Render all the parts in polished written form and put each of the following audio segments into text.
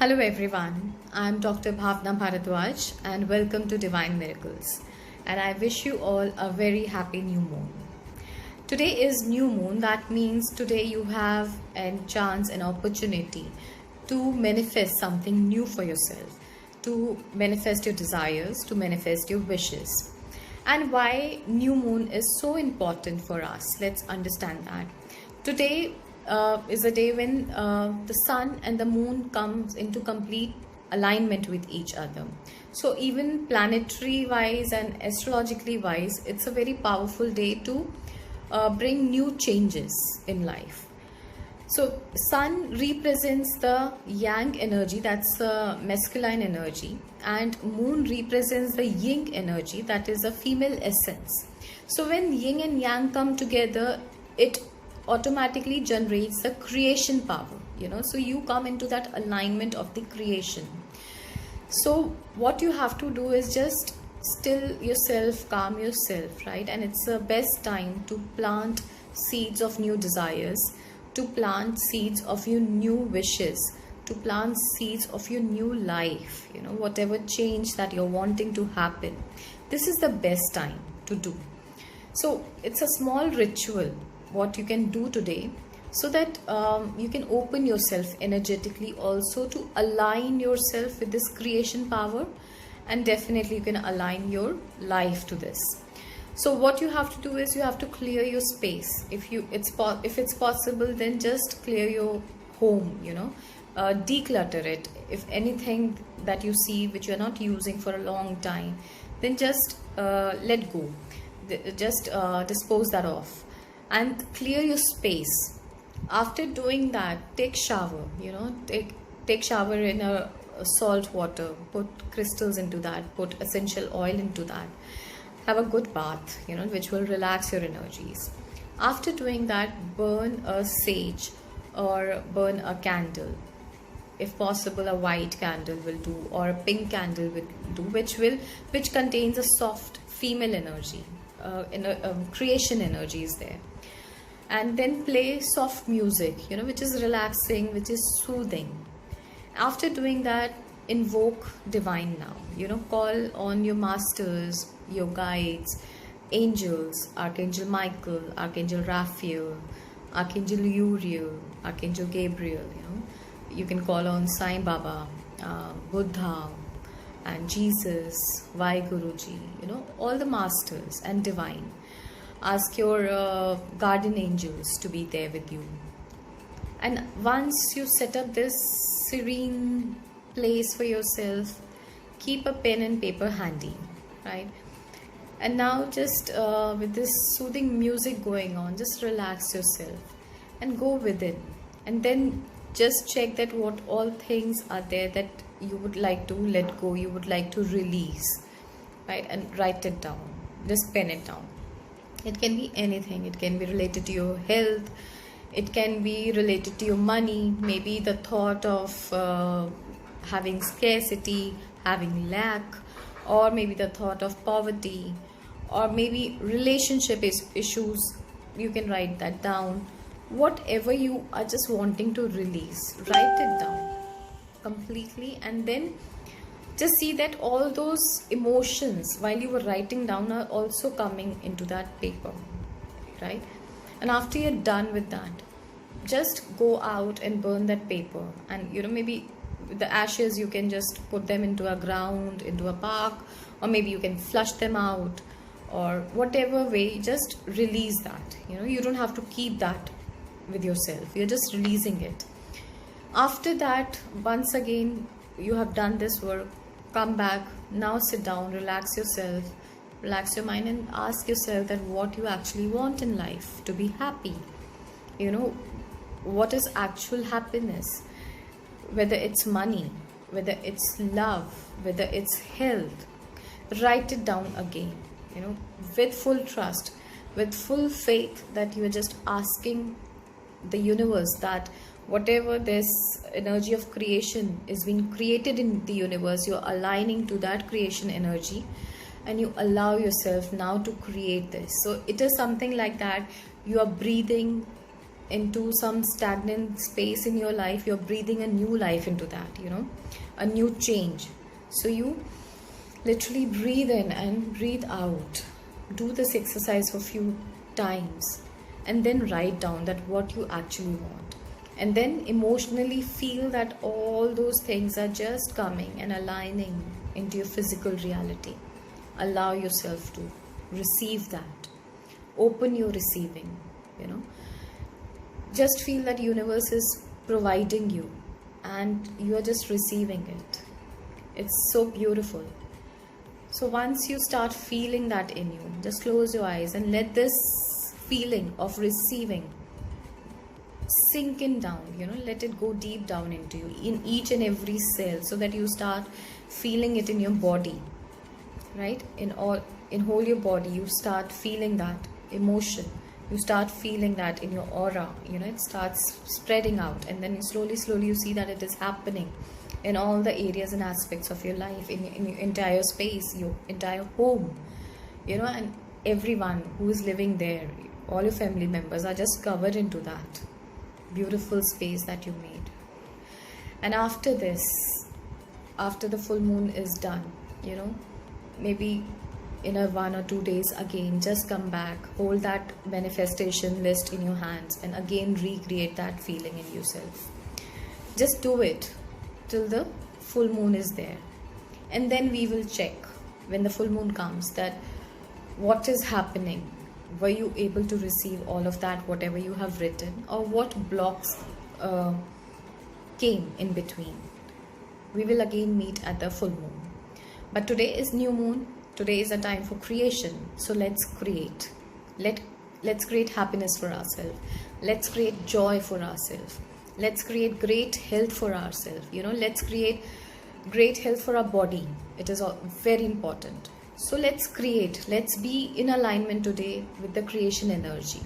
Hello everyone, I'm Dr. Bhavna Bharadwaj and welcome to Divine Miracles. And I wish you all a very happy new moon. Today is new moon, that means today you have a chance, an opportunity to manifest something new for yourself, to manifest your desires, to manifest your wishes. And why new moon is so important for us, let's understand that. Today is a day when the sun and the moon comes into complete alignment with each other. So even planetary wise and astrologically wise, it's a very powerful day to bring new changes in life. So sun represents the yang energy, that's masculine energy, and moon represents the yin energy, that is a female essence. So when yin and yang come together, it automatically generates the creation power, so you come into that alignment of the creation. So what you have to do is just still yourself, calm yourself, right? And it's the best time to plant seeds of new desires, to plant seeds of your new wishes, to plant seeds of your new life, whatever change that you're wanting to happen. This is the best time to do. So it's a small ritual what you can do today, so that you can open yourself energetically also to align yourself with this creation power, and definitely you can align your life to this. So what you have to do is you have to clear your space. If it's possible, then just clear your home, declutter it. If anything that you see which you're not using for a long time, then just let go, just dispose that off and clear your space. After doing that, take shower, take shower in a salt water, put crystals into that, put essential oil into that, have a good bath, which will relax your energies. After doing that, burn a sage or burn a candle. If possible, a white candle will do, or a pink candle will do, which contains a soft female energy, creation energy is there. And then play soft music, which is relaxing, which is soothing. After doing that, invoke divine now, call on your masters, your guides, angels, Archangel Michael, Archangel Raphael, Archangel Uriel, Archangel Gabriel, you can call on Sai Baba, Buddha, and Jesus, Vaiguruji, all the masters and divine. Ask your guardian angels to be there with you. And once you set up this serene place for yourself, keep a pen and paper handy, right? And now just with this soothing music going on, just relax yourself and go within. And then just check that what all things are there that you would like to let go, you would like to release, right? And write it down, just pen it down. It can be anything. It can be related to your health. It can be related to your money. Maybe the thought of having scarcity, having lack, or maybe the thought of poverty, or maybe relationship issues. You can write that down. Whatever you are just wanting to release, write it down completely, and then just see that all those emotions while you were writing down are also coming into that paper, right? And after you're done with that, just go out and burn that paper. And maybe the ashes, you can just put them into a ground, into a park, or maybe you can flush them out, or whatever way, just release that. You don't have to keep that with yourself. You're just releasing it. After that, once again you have done this work, come back. Now sit down, relax yourself, relax your mind, and ask yourself that what you actually want in life to be happy. What is actual happiness? Whether it's money, whether it's love, whether it's health, write it down again, with full trust, with full faith that you are just asking the universe that whatever this energy of creation is being created in the universe, you're aligning to that creation energy, and you allow yourself now to create this. So it is something like that. You are breathing into some stagnant space in your life, you're breathing a new life into that, a new change. So you literally breathe in and breathe out. Do this exercise for a few times and then write down that what you actually want. And then emotionally feel that all those things are just coming and aligning into your physical reality. Allow yourself to receive that. Open your receiving, Just feel that universe is providing you and you are just receiving it. It's so beautiful. So once you start feeling that in you, just close your eyes and let this feeling of receiving sink in down, let it go deep down into you, in each and every cell, so that you start feeling it in your body, right? In whole your body, you start feeling that emotion. You start feeling that in your aura, it starts spreading out, and then slowly you see that it is happening in all the areas and aspects of your life, in your entire space, your entire home, and everyone who is living there, all your family members are just covered into that beautiful space that you made. And after this, after the full moon is done, maybe in a 1 or 2 days again, just come back, hold that manifestation list in your hands and again recreate that feeling in yourself. Just do it till the full moon is there, and then we will check when the full moon comes that what is happening. Were you able to receive all of that, whatever you have written, or what blocks came in between? We will again meet at the full moon. But today is new moon. Today is a time for creation. So let's create. Let's create happiness for ourselves. Let's create joy for ourselves. Let's create great health for ourselves. Let's create great health for our body. It is all very important. So let's create. Let's be in alignment today with the creation energy.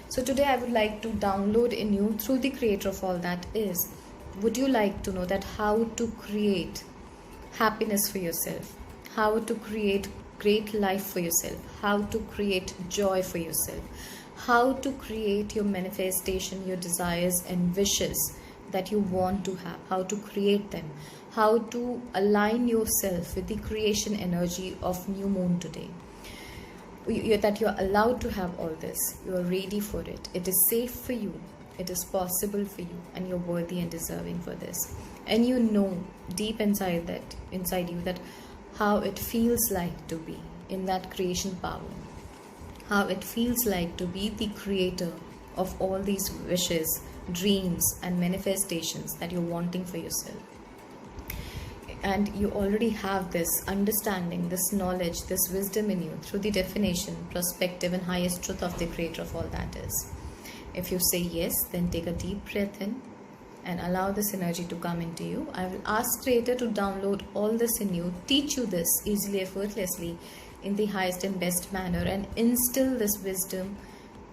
So today I would like to download in you, through the creator of all that is, would you like to know that how to create happiness for yourself, how to create great life for yourself, how to create joy for yourself, how to create your manifestation, your desires and wishes that you want to have, how to create them, how to align yourself with the creation energy of new moon today. That you're allowed to have all this, you're ready for it, it is safe for you, it is possible for you, and you're worthy and deserving for this. And you know deep inside you that how it feels like to be in that creation power, how it feels like to be the creator of all these wishes, dreams and manifestations that you're wanting for yourself. And you already have this understanding, this knowledge, this wisdom in you through the definition, perspective and highest truth of the creator of all that is. If you say yes, then take a deep breath in and allow this energy to come into you. I will ask creator to download all this in you, teach you this easily, effortlessly, in the highest and best manner, and instill this wisdom,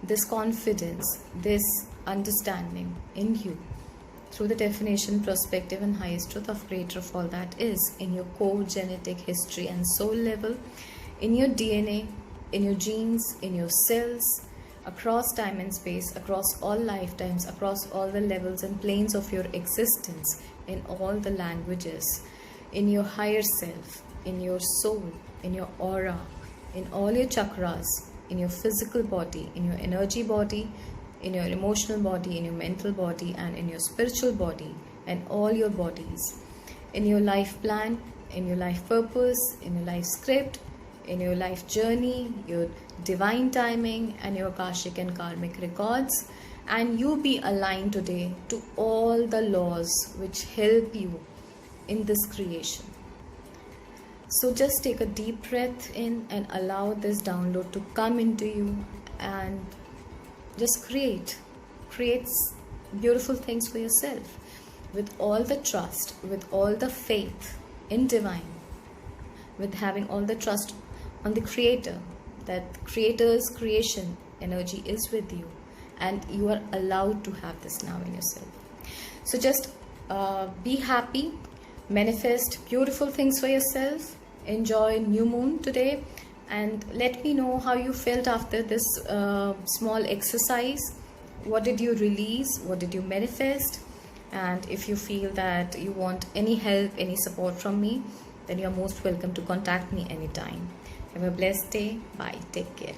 this confidence, this understanding in you through the definition, perspective and highest truth of creator of all that is, in your core genetic history and soul level, in your DNA, in your genes, in your cells, across time and space, across all lifetimes, across all the levels and planes of your existence, in all the languages, in your higher self, in your soul, in your aura, in all your chakras, in your physical body, in your energy body, in your emotional body, in your mental body, and in your spiritual body, and all your bodies, in your life plan, in your life purpose, in your life script, in your life journey, your divine timing, and your Akashic and karmic records. And you be aligned today to all the laws which help you in this creation. So just take a deep breath in and allow this download to come into you, and just create beautiful things for yourself with all the trust, with all the faith in divine, with having all the trust on the creator, that creator's creation energy is with you, and you are allowed to have this now in yourself. So just be happy, manifest beautiful things for yourself, enjoy new moon today, and let me know how you felt after this small exercise. What did you release? What did you manifest? And if you feel that you want any help, any support from me, then you're most welcome to contact me anytime. Have a blessed day. Bye. Take care.